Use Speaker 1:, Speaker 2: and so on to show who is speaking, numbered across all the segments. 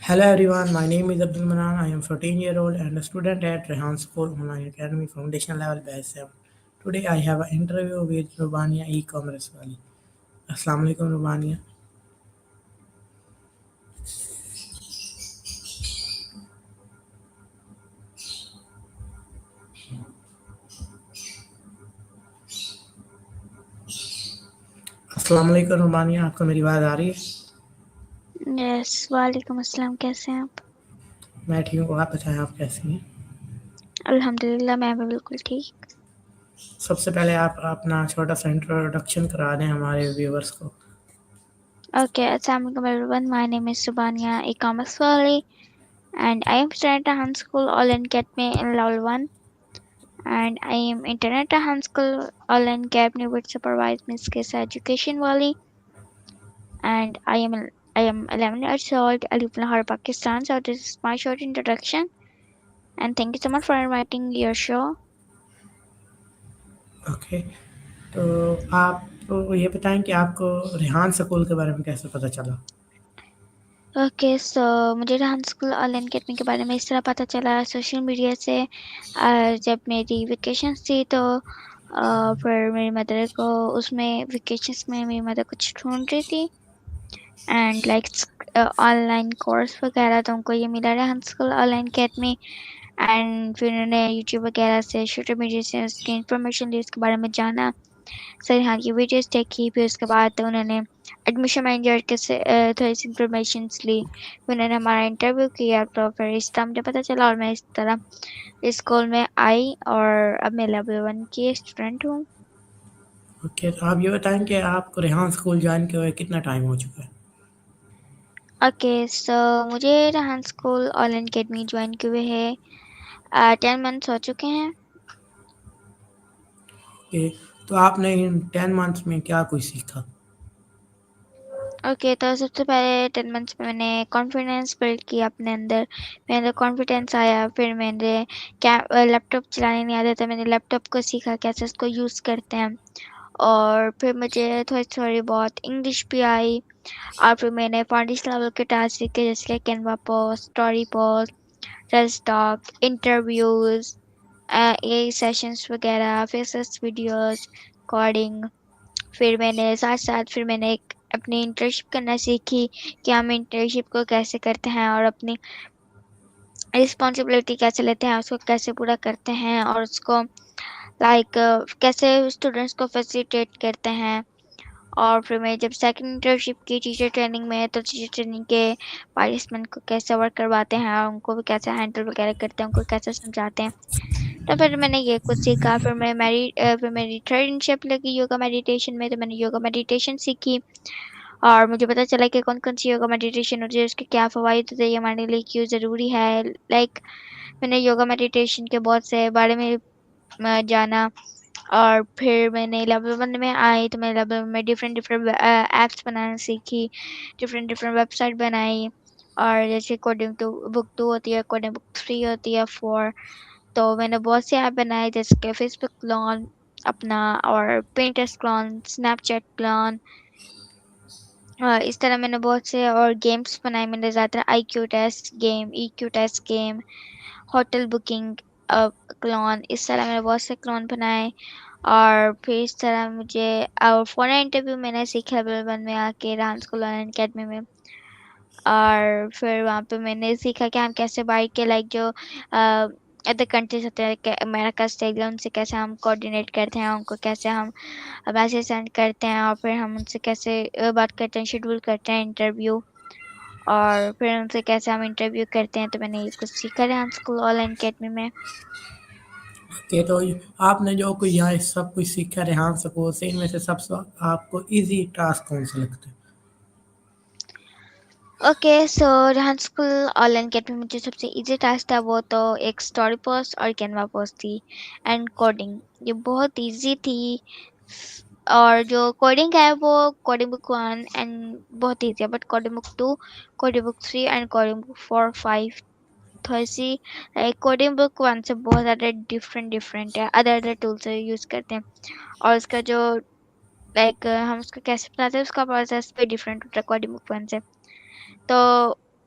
Speaker 1: Hello everyone, my name is Abdul Manan. I am 14-year-old and a student at Rehan School Online Academy Foundation Level Batch 7. Today I have an interview with Rubania e-commerce wali. Assalamu alaikum Rubania. अस्सलाम वालेकुम रुबानिया, आपको मेरी आवाज़ आ रही है?
Speaker 2: Yes, वालेकुम अस्सलाम। कैसे हैं आप?
Speaker 1: मैं ठीक हूँ, आप बताएं आप कैसी हैं?
Speaker 2: अल्हम्दुलिल्लाह, मैं भी बिल्कुल ठीक।
Speaker 1: सबसे पहले आप अपना छोटा सा इंट्रोडक्शन करा दें हमारे व्यूवर्स को।
Speaker 2: Okay, assalamu alaikum everyone. My name is Subhania, a commerce wali, and I am studying at Han School Online Academy in level 1. And I am internet at Han School Online Academy with supervised Miss Kesa Education Wali. And I am 11 years old. I live in Lahore, Pakistan. So this is my short introduction. And thank you so much for inviting your show.
Speaker 1: Okay, तो आप तो ये बताएं कि आपको Rehan school के बारे में कैसे पता चला?
Speaker 2: ओके, सो मुझे डांस स्कूल ऑनलाइन अकेडमी के बारे में इस तरह पता चला सोशल मीडिया से। जब मेरी वेकेशंस थी तो फिर मेरी मदर को उसमें वेकेशंस में मेरी मदर कुछ ढूंढ रही थी एंड लाइक ऑनलाइन कोर्स वगैरह, तो उनको ये मिला dance school online academy. And फिर उन्होंने यूट्यूब वगैरह से सोशल मीडिया से उसकी इन्फॉर्मेशन ली, उसके बारे में जाना। सर हाँ की वीडियोस देखी, फिर उसके बाद उन्होंने एडमिशन मैनेजर के से थोड़ी सी इन्फॉर्मेशन ली। फिर उन्होंने हमारा इंटरव्यू किया, तो फिर इस तरह मुझे पता चला और मैं इस तरह इस स्कूल में आई और अब मैं लेवल 1 की स्टूडेंट हूँ।
Speaker 1: ओके, तो आप ये बताएं कि आपको रेहान स्कूल ज्वाइन किए हुए कितना टाइम हो चुका है?
Speaker 2: ओके, सो मुझे रहान स्कूल ऑनलाइन अकेडमी ज्वाइन किए हुए है 10 मंथ्स हो चुके हैं।
Speaker 1: ओके, तो आपने इन 10 मंथ्स में क्या कुछ सीखा?
Speaker 2: ओके, तो सबसे पहले 10 मंथ्स में मैंने कॉन्फिडेंस बिल्ड किया अपने अंदर। मेरे अंदर कॉन्फिडेंस आया। फिर मैंने क्या लैपटॉप चलाने नहीं आता था, मैंने लैपटॉप को सीखा कैसे उसको यूज़ करते हैं। और फिर मुझे थोड़ी थोड़ी बहुत इंग्लिश भी आई। और फिर मैंने फाउंडेशन लेवल के टास्क सीखे, जैसे कि Canva post, story post, test talk, interviews, A sessions वगैरह, फेसेस वीडियोस, कोडिंग। फिर मैंने एक अपनी इंटर्नशिप करना सीखी कि हम इंटर्नशिप को कैसे करते हैं और अपनी रिस्पॉन्सिबिलिटी कैसे लेते हैं, उसको कैसे पूरा करते हैं और उसको लाइक कैसे स्टूडेंट्स को फैसिलिटेट करते हैं। और फिर मैं जब सेकंड इंटर्नशिप की टीचर ट्रेनिंग में, तो टीचर ट्रेनिंग के पार्टिसिपेंट को कैसे वर्क करवाते हैं और उनको भी कैसे हैंडल वगैरह करते हैं, उनको कैसे समझाते हैं। तो फिर मैंने ये कुछ सीखा। फिर मेरी थर्ड इंटर्नशिप लगी योगा मेडिटेशन में, तो मैंने योगा मेडिटेशन सीखी। और मुझे पता चला कि कौन कौन सी योगा मेडिटेशन होती है, उसके क्या फ़वाइद होते हैं, ये हमारे लिए क्यों ज़रूरी है। लाइक मैंने योगा मेडिटेशन के बहुत से बारे में जाना। और फिर मैंने लेवल 1 में आई, तो मैं लेवल 1 में डिफरेंट डिफरेंट ऐप्स बनाना सीखी, डिफरेंट डिफरेंट वेबसाइट बनाई। और जैसे कोडिंग टू बुक 2 होती है, कोडिंग बुक 3 होती है, 4। तो मैंने बहुत से ऐप बनाए, जैसे कि फेसबुक क्लोन अपना, और पिंटरेस्ट क्लोन, स्नैपचैट क्लोन। इस तरह मैंने बहुत से और गेम्स बनाए। मैंने ज़्यादातर IQ test game, EQ test game, hotel booking clone, इस तरह मैंने बहुत से क्लोन बनाए। और फिर इस तरह मुझे और फ़ोन इंटरव्यू मैंने सीखा लेवल 1 में आके डांस स्कूल ऑनलाइन अकेडमी में। और फिर वहाँ पे मैंने सीखा कि हम कैसे बाहर के लाइक जो अदर कंट्रीज होते हैं, अमेरिका से, उनसे कैसे हम कोऑर्डिनेट करते हैं, उनको कैसे हम मैसेज सेंड करते हैं, और फिर हम उनसे कैसे बात करते हैं, शेड्यूल करते हैं इंटरव्यू। और फिर उनसे कैसे हम इंटरव्यू करते हैं। तो मैंने ये कुछ सीखा डांस स्कूल ऑनलाइन अकेडमी में।
Speaker 1: ओके, तो आपने जो कोई यहाँ सब कुछ सीखा रेहान स्कूल से, इनमें से सबसे आपको ईज़ी टास्क कौन से लगते हैं?
Speaker 2: ओके, सो डांस स्कूल ऑनलाइन अकेडमी में जो सबसे इजी टास्क था वो तो एक स्टोरी पोस्ट और कैनवा पोस्ट थी। एंड कोडिंग ये बहुत इजी थी। और जो कोडिंग है वो कोडिंग बुक 1 एंड बहुत इजी है, but coding book 2, coding book 3 and coding book 4, 5 थोड़ी सी कोडिंग बुक 1 से बहुत ज़्यादा डिफरेंट डिफरेंट है, अदर अदर टूल से यूज़ करते हैं। और उसका जो हम उसको कैसे बनाते हैं, उसका प्रोसेस भी डिफरेंट होता है कोडिंग बुक 1 से। तो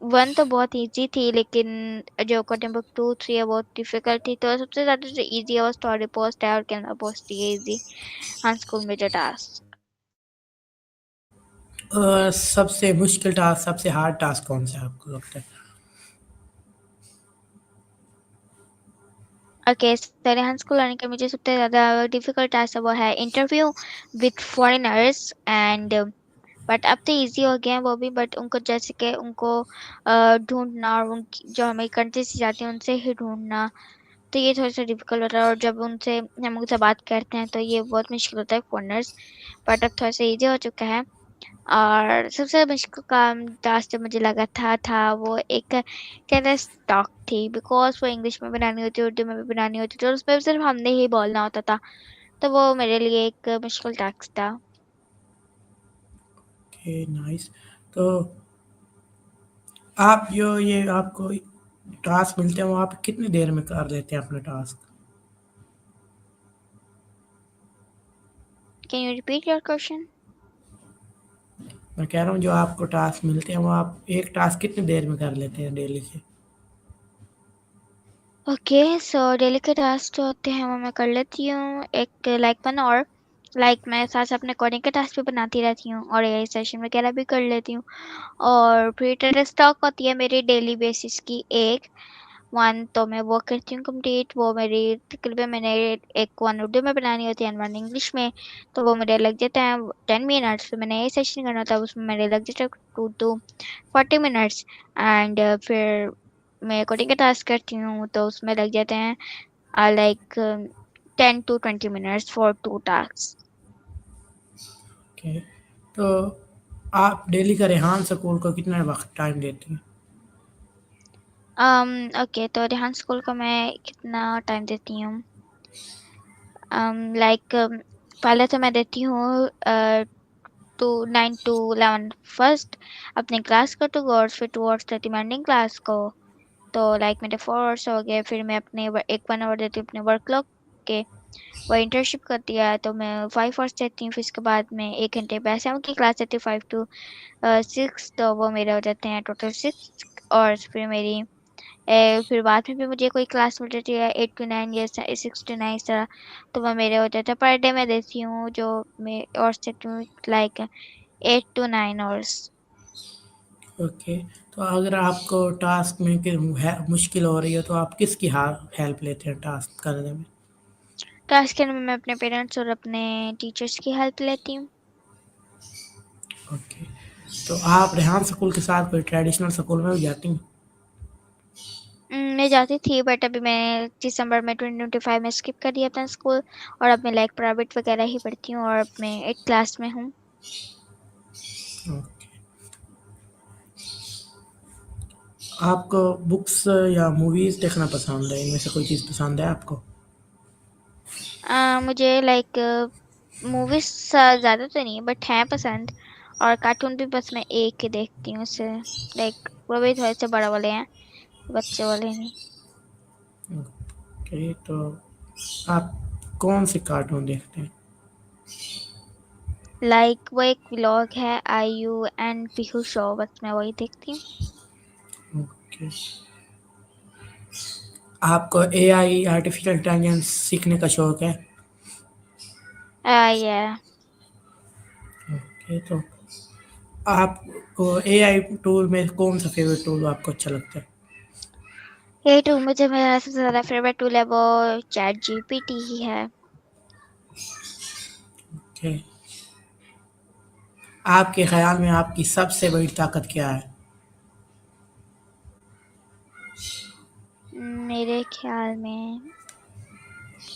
Speaker 2: वन तो बहुत ईज़ी थी, लेकिन जो क्वेश्चन नंबर 2, 3 है बहुत डिफ़िकल्ट थी। तो सबसे ज़्यादा जो ईज़ी है वो स्टोरी पोस्ट है और कैनवा पोस्ट ही है ईज़ी हाँ, स्कूल में जो टास्क।
Speaker 1: सबसे मुश्किल टास्क, सबसे हार्ड टास्क कौन सा है आपको लगता है?
Speaker 2: ओके, सर यहाँ स्कूल आने का मुझे सबसे ज़्यादा डिफ़िकल्ट टास्क है वो है interview with foreigners and but अब तो ईज़ी हो गया है वो भी, बट उनको जैसे कि उनको ढूँढना और उनकी जो हमारी कंट्री से जाती हैं उनसे ही ढूँढना, तो ये थोड़ा-सा डिफ़िकल्ट होता है और जब उनसे हम उनसे बात करते हैं तो ये बहुत मुश्किल होता है फ़ॉरेनर्स, बट अब थोड़ा-सा ईज़ी हो चुका है। और सबसे मुश्किल काम टास्क जो मुझे लगा था वो एक टेरेस टॉक थी, बिकॉज़ वो इंग्लिश में बनानी होती है, उर्दू में भी बनानी होती थी और उसमें सिर्फ़ हमने ही बोलना होता था, तो वो मेरे लिए एक मुश्किल टास्क था।
Speaker 1: Okay, nice. तो आप जो ये आपको टास्क मिलते हैं वो आप कितनी देर में कर लेते हैं अपने task?
Speaker 2: Can you repeat your question?
Speaker 1: मैं कह रहा हूँ जो आपको टास्क मिलते हैं वो आप एक टास्क कितनी देर में कर लेते हैं डेली के?
Speaker 2: ओके, सो डेली के टास्क जो होते हैं वो मैं कर लेती हूँ एक लाइक 1 आवर, लाइक मैं साथ-साथ अपने कोडिंग के टास्क भी बनाती रहती हूँ और एआई सेशन वगैरह भी कर लेती हूँ। और फिर टेरेस टॉक होती है मेरी डेली बेसिस की एक 1, तो मैं वो करती हूँ कंप्लीट, वो मेरी तकरीबन मैंने एक 1 उर्दू में बनानी होती है एंड 1 इंग्लिश में, तो वो मेरे लग जाते हैं 10 मिनट्स, फिर मैंने एआई सेशन करना होता है उसमें मेरे लग जाते हैं 2 टू 40 मिनट्स एंड फिर मैं कोडिंग का टास्क करती हूँ तो उसमें लग जाते हैं like 10 to 20 minutes for 2 task.
Speaker 1: Okay, तो आप डेली का रेहान स्कूल को कितना वक्त टाइम देती हैं?
Speaker 2: ओके, तो रेहान स्कूल को मैं कितना टाइम देती हूँ, लाइक पहले तो मैं देती हूँ टू 9 टू 11 फर्स्ट अपनी क्लास को टू और फिर टूवर्ड्स द रिमाइंडिंग क्लास को, तो लाइक मेरे 4 आवर्स हो गए, फिर मैं अपने एक 1 आवर देती हूँ अपने वर्कलॉग के, वो इंटर्नशिप करती है तो मैं 5 आवर्स देती हूँ, फिर इसके बाद मैं 1 घंटे पैसे की क्लास देती हूँ 5 टू 6, तो वो मेरे हो जाते हैं टोटल 6 और फिर मेरी फिर बाद में भी मुझे कोई क्लास मिल जाती है 8 टू 9 या 6 टू 9 इस तरह, तो वो मेरे हो जाते हैं पर डे मैं देती हूँ जो मैं और देती हूँ लाइक 8 टू 9 आवर्स।
Speaker 1: ओके, तो अगर आपको टास्क में कि है मुश्किल हो रही है तो आप किसकी हेल्प लेते हैं टास्क करने में?
Speaker 2: क्लास के अंदर मैं अपने पेरेंट्स और अपने टीचर्स की हेल्प लेती हूँ।
Speaker 1: ओके, तो आप रेहान स्कूल के साथ कोई ट्रेडिशनल स्कूल में भी जाती हैं?
Speaker 2: मैं जाती थी बट अभी मैं दिसंबर में 2025 में स्किप कर दिया अपना स्कूल और अब मैं लाइक प्राइवेट वगैरह ही पढ़ती हूँ और अब मैं 8 क्लास में हूँ।
Speaker 1: ओके, आपको बुक्स या मूवीज़ देखना पसंद है? इनमें से कोई चीज़ पसंद है आपको?
Speaker 2: मुझे लाइक मूवीज ज़्यादा तो नहीं बट हैं पसंद, और कार्टून भी बस मैं एक ही देखती हूँ उससे, लाइक वो भी थोड़े से बड़े वाले हैं, बच्चे वाले नहीं।
Speaker 1: ओके, तो आप कौन से कार्टून देखते हैं?
Speaker 2: लाइक वो एक व्लॉग है आई यू एंड पीहू शो, बस मैं वही देखती हूँ।
Speaker 1: ओके, आपको एआई आर्टिफिशियल इंटेलिजेंस सीखने का शौक है?
Speaker 2: या
Speaker 1: ओके, तो आपको एआई टूल में कौन सा फेवरेट टूल आपको अच्छा लगता है?
Speaker 2: ये टू मुझे मेरा सबसे ज़्यादा फेवरेट टूल है वो चैट जीपीटी ही है।
Speaker 1: ओके, आपके ख्याल में आपकी सबसे बड़ी ताकत क्या है?
Speaker 2: मेरे ख्याल में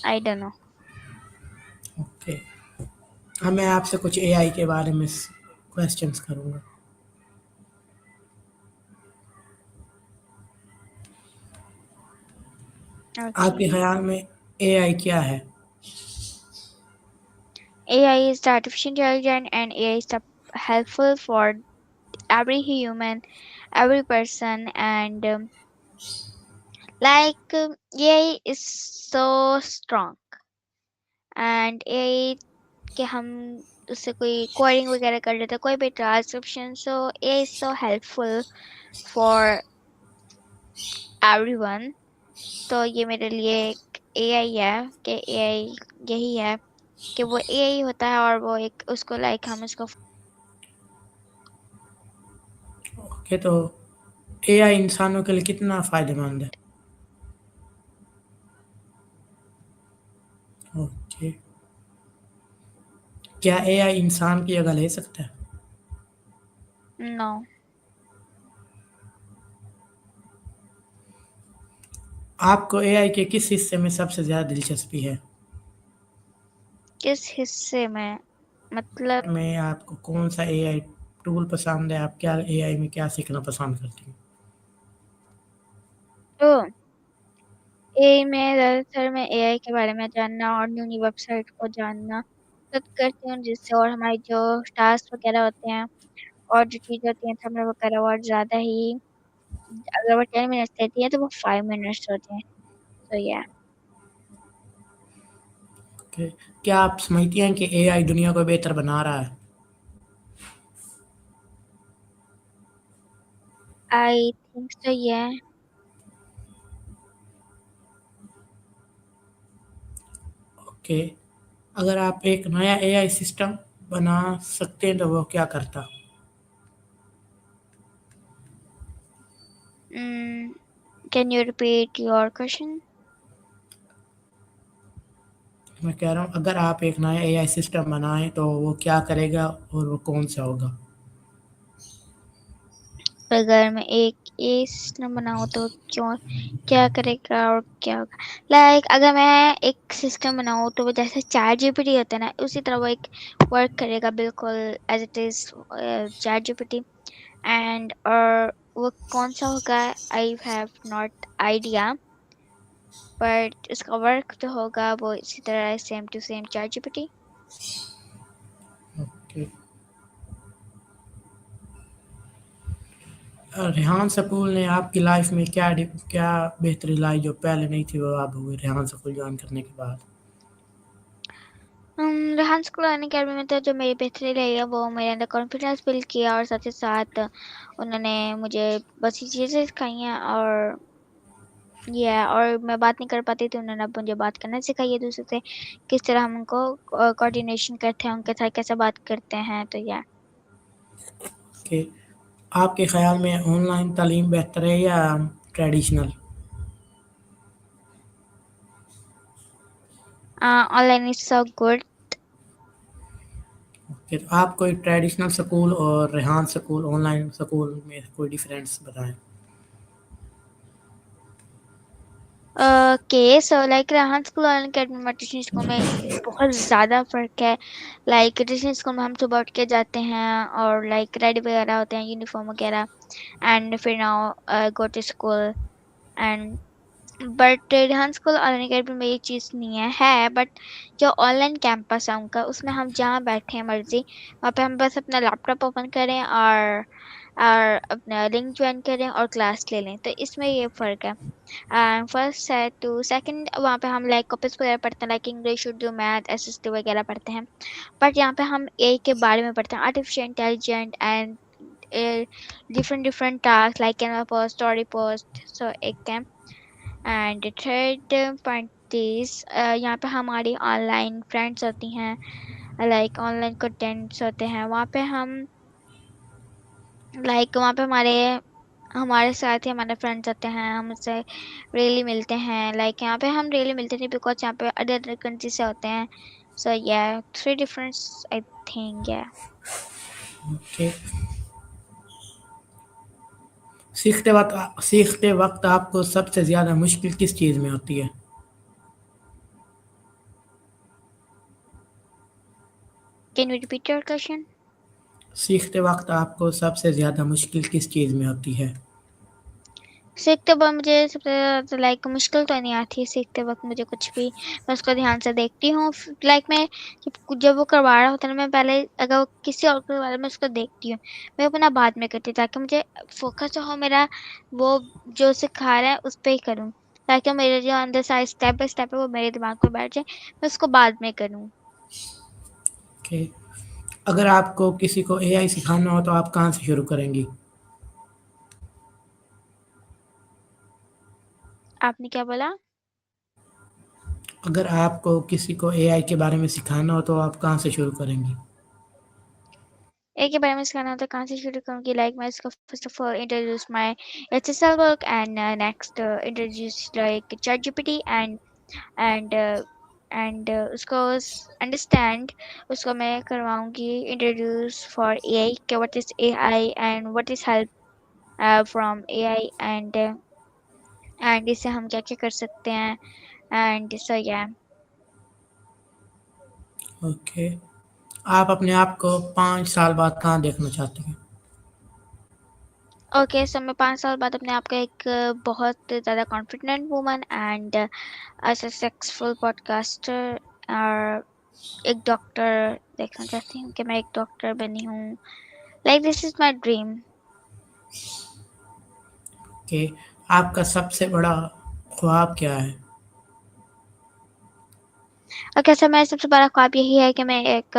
Speaker 2: आई डोंट नो।
Speaker 1: ओके, हाँ, मैं आपसे कुछ एआई के बारे में क्वेश्चंस करूँगा।
Speaker 2: ओके,
Speaker 1: आपके ख्याल में एआई क्या है?
Speaker 2: AI is the artificial intelligence and AI is the helpful for every human, every person, and like AI is so strong and AI के हम उससे कोई कोडिंग वगैरह कर लेता है, कोई भी transcription. So A is so helpful for everyone. तो ये मेरे लिए एक एआई है कि एआई यही है कि वो एआई होता है और वो एक उसको लाइक हम उसको
Speaker 1: ओके, तो एआई इंसानों के लिए कितना फ़ायदेमंद है? ओके। क्या एआई इंसान की जगह ले सकता है?
Speaker 2: नो।
Speaker 1: आपको एआई के किस हिस्से में सबसे ज़्यादा दिलचस्पी है?
Speaker 2: किस हिस्से में मतलब?
Speaker 1: में आपको कौन सा एआई टूल पसंद है? आप क्या एआई में क्या सीखना पसंद करती हैं?
Speaker 2: तो एआई में ज़्यादातर मैं एआई के बारे में जानना और न्यू न्यू वेबसाइट को जानना पसंद करती हूँ, जिससे और हमारी जो टास्क वगैरह होते हैं और जो चीज़ें होती हैं समय वगैरह और ज़्यादा ही, अगर वो 10 मिनट्स लेती है तो वो 5 मिनट्स होते हैं। तो या
Speaker 1: ओके। क्या आप समझती हैं कि एआई दुनिया को बेहतर बना रहा है?
Speaker 2: आई थिंक सो या।
Speaker 1: ओके। अगर आप एक नया एआई सिस्टम बना सकते हैं तो वो क्या करता?
Speaker 2: Can you repeat your question?
Speaker 1: मैं कह रहा हूँ अगर आप एक नया एआई सिस्टम बनाएं तो वो क्या करेगा और वो कौन सा होगा?
Speaker 2: अगर मैं एक ए सिस्टम बनाऊँ तो क्यों क्या करेगा और क्या होगा? लाइक अगर मैं एक सिस्टम बनाऊँ तो वो जैसे चैट जीपीटी होता है ना, उसी तरह वो एक वर्क करेगा बिल्कुल as it is ChatGPT. And और वो कौन-सा होगा, I have not idea, but उसका वर्क जो होगा वो इसी तरह same to same ChatGPT.
Speaker 1: Okay. Rehan school ने आपकी लाइफ में क्या बेहतरी लाई जो पहले नहीं थी वो अब हुई रेहान सकूल ज्वाइन करने के बाद?
Speaker 2: रेहान स्कूल लर्निंग अकेडमी में तो जो मेरी बेहतरी रही है वो मेरे अंदर कॉन्फिडेंस बिल्ड किया, और साथ ही साथ उन्होंने मुझे बहुत सी चीज़ें सिखाई हैं। और मैं बात नहीं कर पाती थी, उन्होंने अब मुझे बात करना सिखाई है दूसरे से, किस तरह हम उनको कोऑर्डिनेशन करते हैं, उनके साथ कैसे बात करते हैं। तो या
Speaker 1: कि आपके ख़्याल में ऑनलाइन तालीम बेहतर है या traditional?
Speaker 2: Online is so good.
Speaker 1: Okay, तो आप कोई ट्रेडिशनल स्कूल और रेहान स्कूल ऑनलाइन स्कूल में कोई डिफरेंस बताएं?
Speaker 2: Okay, so like Rehan school और अकेडमी और ट्यूशन स्कूल में बहुत ज़्यादा फ़र्क है। लाइक ट्यूशन स्कूल में हम सुबह उठ के जाते हैं और लाइक रेडी वगैरह होते हैं, यूनिफॉर्म वगैरह, एंड फिर now go to school. And but Rehan school online academy में ये चीज़ नहीं है बट जो ऑनलाइन कैंपस है उनका, उसमें हम जहाँ बैठे हैं मर्जी, वहाँ पे हम बस अपना लैपटॉप ओपन करें और अपना लिंक ज्वाइन करें और क्लास ले लें। तो इसमें ये फ़र्क है। फर्स्ट है टू सेकंड, वहाँ पे हम लाइक टॉपिक्स वगैरह पढ़ते हैं, like English, Urdu, math, SST वगैरह पढ़ते हैं। बट यहाँ पे हम ए के बारे में पढ़ते हैं, artificial intelligent and different different task like Canva post, story post. So एक है। एंड थर्ड पॉइंट इज, यहाँ पे हमारी ऑनलाइन फ्रेंड्स होती हैं, लाइक ऑनलाइन कंटेंट्स होते हैं वहाँ पे हम, लाइक वहाँ पे हमारे हमारे साथ ही हमारे फ्रेंड्स होते हैं, हम उससे रियली मिलते हैं। लाइक यहाँ पे हम रियली मिलते नहीं बिकॉज यहाँ पे अदर अदर कंट्री से होते हैं। सो या थ्री डिफरेंस आई थिंक या।
Speaker 1: ओके। सीखते वक्त आपको सबसे ज़्यादा मुश्किल किस चीज़ में होती है?
Speaker 2: Can you repeat your question?
Speaker 1: सीखते वक्त आपको सबसे ज़्यादा मुश्किल किस चीज़ में होती है?
Speaker 2: सीखते वक्त मुझे सबसे ज़्यादा लाइक मुश्किल तो नहीं आती है सीखते वक्त मुझे कुछ भी। मैं उसको ध्यान से देखती हूँ, लाइक मैं जब वो करवा रहा होता है ना, मैं पहले अगर वो किसी और करवा रहा है मैं उसको देखती हूँ, मैं अपना बाद में करती हूँ ताकि मुझे फोकस हो मेरा, वो जो सिखा रहा है उस पर ही करूँ, ताकि मेरे जो अंदर सारे स्टेप बाय स्टेप है वो मेरे दिमाग में बैठ जाए, मैं उसको बाद में करूँ।
Speaker 1: ओके। अगर आपको किसी को एआई सिखाना हो तो आप कहाँ से शुरू करेंगी?
Speaker 2: आपने क्या बोला?
Speaker 1: अगर आपको किसी को एआई के बारे में सिखाना हो तो आप कहाँ से शुरू करेंगी?
Speaker 2: एक के बारे में सिखाना हो तो कहाँ से शुरू करूँगी? लाइक मैं इसको first of all introduce my HSL work and next introduce like ChatGPT and उसको अंडरस्टैंड उसको मैं करवाऊँगी इंट्रोड्यूस फॉर एआई कि what is AI and what is help from AI and इससे हम क्या-क्या कर सकते हैं एंड सो या।
Speaker 1: ओके। आप अपने आप को 5 साल बाद कहाँ देखना चाहती हैं?
Speaker 2: ओके सो मैं 5 साल बाद अपने आप को एक बहुत ज़्यादा confident woman and a successful podcaster और एक डॉक्टर देखना चाहती हूँ कि मैं एक डॉक्टर बनी हूँ। Like this is my dream.
Speaker 1: Okay. आपका सबसे बड़ा ख्वाब क्या है?
Speaker 2: ओके सो मेरा सबसे बड़ा ख्वाब यही है कि मैं एक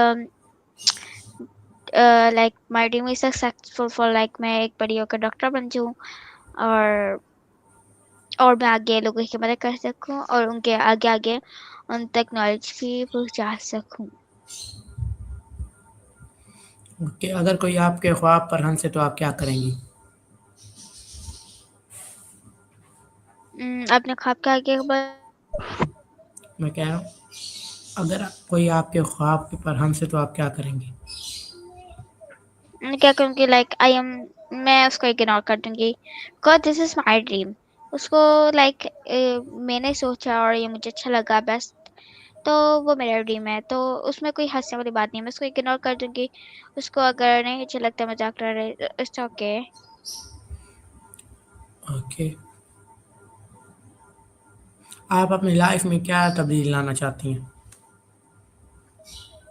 Speaker 2: like my dream is successful for like मैं एक बड़ी होकर डॉक्टर बन जाऊँ और और मैं आगे लोगों की मदद कर सकूँ और उनके आगे-आगे उन तक नॉलेज भी पहुँचा सकूँ।
Speaker 1: ओके, अगर कोई आपके ख्वाब पर हँसे तो आप क्या करेंगी?
Speaker 2: अपने ख्वाब के आगे
Speaker 1: मैं कह रहा हूँ, अगर कोई आपके ख्वाब पर हँसे तो आप क्या करेंगी?
Speaker 2: मैं क्या करूँगी लाइक आई एम मैं उसको इग्नोर कर दूँगी because this is my dream. उसको लाइक मैंने सोचा और ये मुझे अच्छा लगा बस तो वो मेरा ड्रीम है। तो उसमें कोई हँसने वाली बात नहीं है। मैं उसको इग्नोर कर दूँगी। उसको अगर नहीं अच्छा लगता मज़ाक कर रहे इट्स ओके।
Speaker 1: ओके। आप अपनी लाइफ़ में क्या तब्दीली लाना चाहती हैं?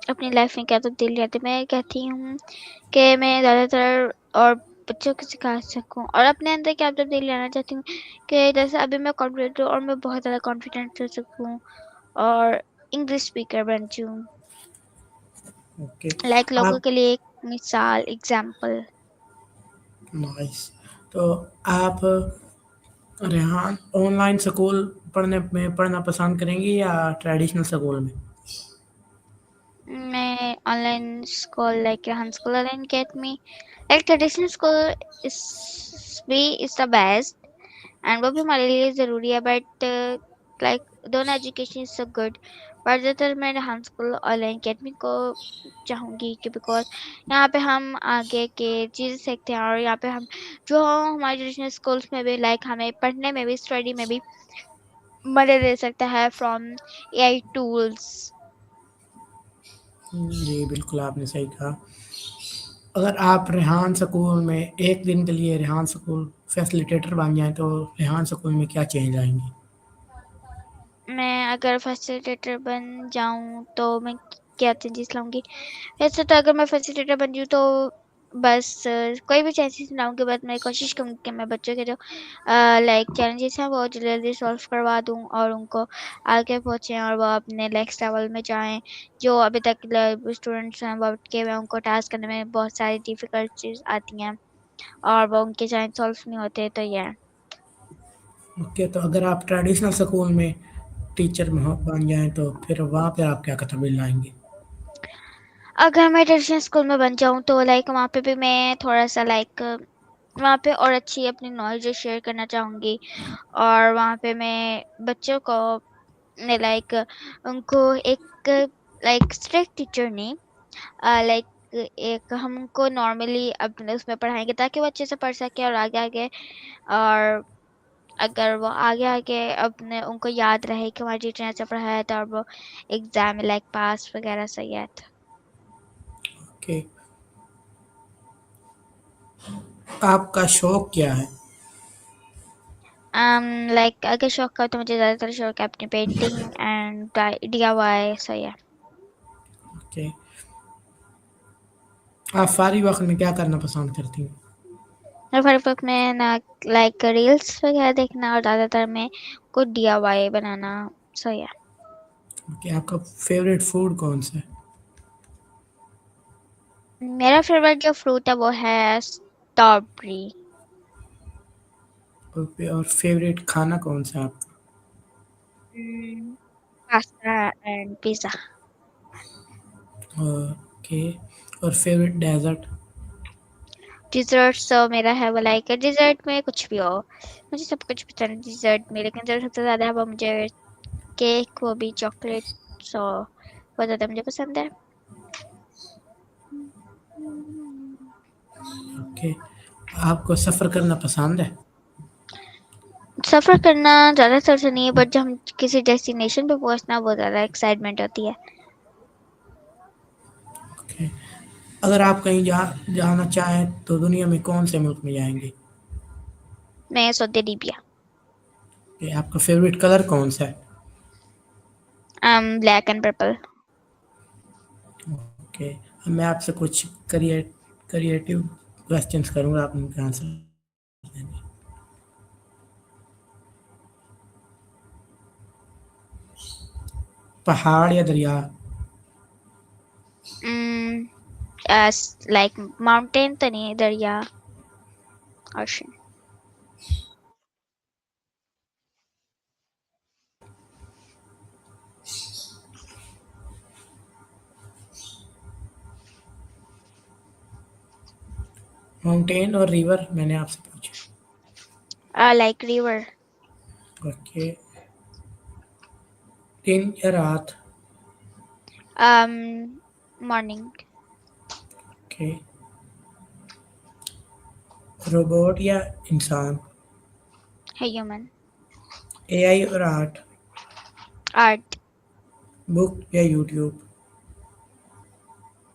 Speaker 2: अपनी लाइफ़ में क्या तब्दीली आती है? मैं कहती हूँ कि मैं ज़्यादातर और बच्चों को सिखा सकूँ और अपने अंदर क्या तब्दीली लाना चाहती हूँ कि जैसे अभी मैं कॉन्फिडेंट हूँ और मैं बहुत ज़्यादा कॉन्फिडेंट हो सकूँ और इंग्लिश स्पीकर बन जाऊँ।
Speaker 1: ओके।
Speaker 2: लाइक लोगों
Speaker 1: आप
Speaker 2: के लिए एक मिसाल एग्ज़ाम्पल।
Speaker 1: नाइस। तो आप रेहान ऑनलाइन स्कूल पढ़ना पसंद करेंगी या ट्रेडिशनल स्कूल में?
Speaker 2: मैं online school like Rehan school online academy like traditional school इस इज़ द बेस्ट एंड वो भी हमारे लिए ज़रूरी है बट लाइक दोनों एजुकेशन इज़ सो गुड पर ज़्यादातर मैं रेहान स्कूल ऑनलाइन अकेडमी को चाहूँगी कि बिकॉज़ यहाँ पे हम आगे के चीज़ें सीखते हैं और यहाँ पे हम जो हमारे ट्रेडिशनल स्कूल्स में भी लाइक हमें पढ़ने में भी स्टडी में भी मदद दे सकता है फ्रॉम एआई टूल्स।
Speaker 1: जी, बिल्कुल आपने सही कहा। अगर आप रेहान स्कूल में एक दिन के लिए रेहान स्कूल फैसिलिटेटर बन जाएँ तो रेहान स्कूल में क्या चेंज आएँगे?
Speaker 2: मैं अगर फैसिलिटेटर बन जाऊँ तो मैं क्या चेंजेस लाऊँगी? वैसे तो अगर मैं फैसिलिटेटर बन जाऊँ तो बस कोई भी चेंजेस नहीं लाऊँगी बट मैं कोशिश करूँगी कि मैं बच्चों के जो लाइक चैलेंजेस हैं वो जल्दी-जल्दी सॉल्व करवा दूँ और उनको आगे पहुँचे और वो अपने नेक्स्ट लेवल में जाएँ। जो अभी तक ल स्टूडेंट्स हैं वो अटके हुए हैं उनको टास्क करने में बहुत सारी डिफ़िकल्टीज़ आती हैं और वो उनके चैलेंज सॉल्व नहीं होते तो या
Speaker 1: ओके, तो अगर आप ट्रेडिशनल स्कूल में टीचर बन जाएँ तो फिर वहाँ पे आप क्या तब्दीली लाएँगे?
Speaker 2: अगर मैं ट्रेडिशनल स्कूल में बन जाऊँ तो लाइक वहाँ पे भी मैं थोड़ा-सा लाइक वहाँ पे और अच्छी अपनी नॉलेज शेयर करना चाहूँगी और वहाँ पे मैं बच्चों को ने लाइक उनको एक लाइक स्ट्रिक्ट टीचर नहीं लाइक एक हम उनको नॉर्मली अपने उसमें पढ़ाएँगे ताकि वो अच्छे से पढ़ सकें और आगे-आगे और अगर वो आगे-आगे अपने उनको याद रहे कि हमारी टीचर ने ऐसा पढ़ाया था और वो एग्ज़ाम में लाइक पास वगैरह सही है।
Speaker 1: ओके, आपका शौक क्या है?
Speaker 2: लाइक अगर शौक का तो मुझे ज़्यादातर शौक है अपनी पेंटिंग एंड डीआईवाई सो या।
Speaker 1: ओके, आप फ़ारिग वक़्त में क्या करना पसंद करती हैं?
Speaker 2: मैं हर वक्त में ना लाइक रील्स वगैरह देखना और ज़्यादातर मैं खुद डीआईवाई बनाना सो या।
Speaker 1: ओके, आपका फ़ेवरेट फूड कौन-सा है?
Speaker 2: मेरा फेवरेट जो फ्रूट है वो है स्ट्रॉबेरी।
Speaker 1: और फेवरेट खाना कौन सा है आपका?
Speaker 2: Pasta and pizza.
Speaker 1: ओके। और फेवरेट डेजर्ट?
Speaker 2: डिज़र्ट्स मेरा है वो लाइक डिज़र्ट में कुछ भी हो, मुझे सब कुछ पसंद है डिज़र्ट में, लेकिन जो सबसे ज़्यादा है वो मुझे केक, वो भी चॉकलेट, सो वो ज़्यादा मुझे पसंद है।
Speaker 1: ओके। आपको सफ़र करना पसंद है?
Speaker 2: सफ़र करना ज़्यादातर तो नहीं है, बट जब हम किसी डेस्टिनेशन पे पहुंचना बहुत ज़्यादा एक्साइटमेंट होती है।
Speaker 1: ओके। अगर आप कहीं जाना चाहें तो दुनिया में कौन से मुल्क में जाएंगे?
Speaker 2: मैं सऊदी अरेबिया।
Speaker 1: आपका फेवरेट कलर कौन सा है?
Speaker 2: Black and purple.
Speaker 1: ओके। अब मैं आपसे कुछ क्रिएटिव क्वेश्चंस करूंगा, आप उनके आंसर देंगे। पहाड़ या दरिया?
Speaker 2: लाइक माउंटेन तो नहीं, दरिया, ओशन।
Speaker 1: माउंटेन और रिवर मैंने आपसे पूछा।
Speaker 2: Like river.
Speaker 1: ओके। दिन या रात?
Speaker 2: मॉर्निंग।
Speaker 1: ओके। रोबोट या इंसान?
Speaker 2: ह्यूमन।
Speaker 1: एआई और आर्ट?
Speaker 2: आर्ट।
Speaker 1: बुक या यूट्यूब?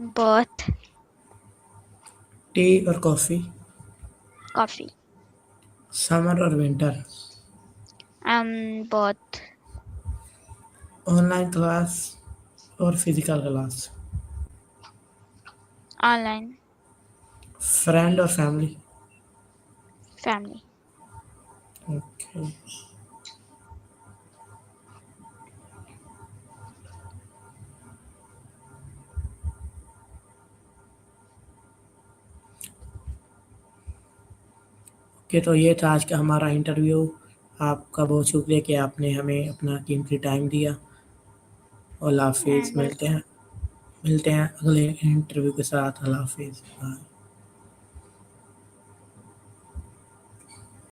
Speaker 2: बोथ।
Speaker 1: टी और कॉफ़ी?
Speaker 2: कॉफी।
Speaker 1: समर और विंटर?
Speaker 2: बोथ।
Speaker 1: ऑनलाइन क्लास और फिजिकल क्लास?
Speaker 2: ऑनलाइन।
Speaker 1: फ्रेंड और फैमिली?
Speaker 2: फैमिली।
Speaker 1: ओके। ओके, तो ये था आज का हमारा इंटरव्यू। आपका बहुत शुक्रिया कि आपने हमें अपना कीमती टाइम दिया। अल्लाह हाफिज़।
Speaker 2: वेलकम।
Speaker 1: मिलते हैं अगले इंटरव्यू के साथ। अल्लाह हाफिज़। बाय।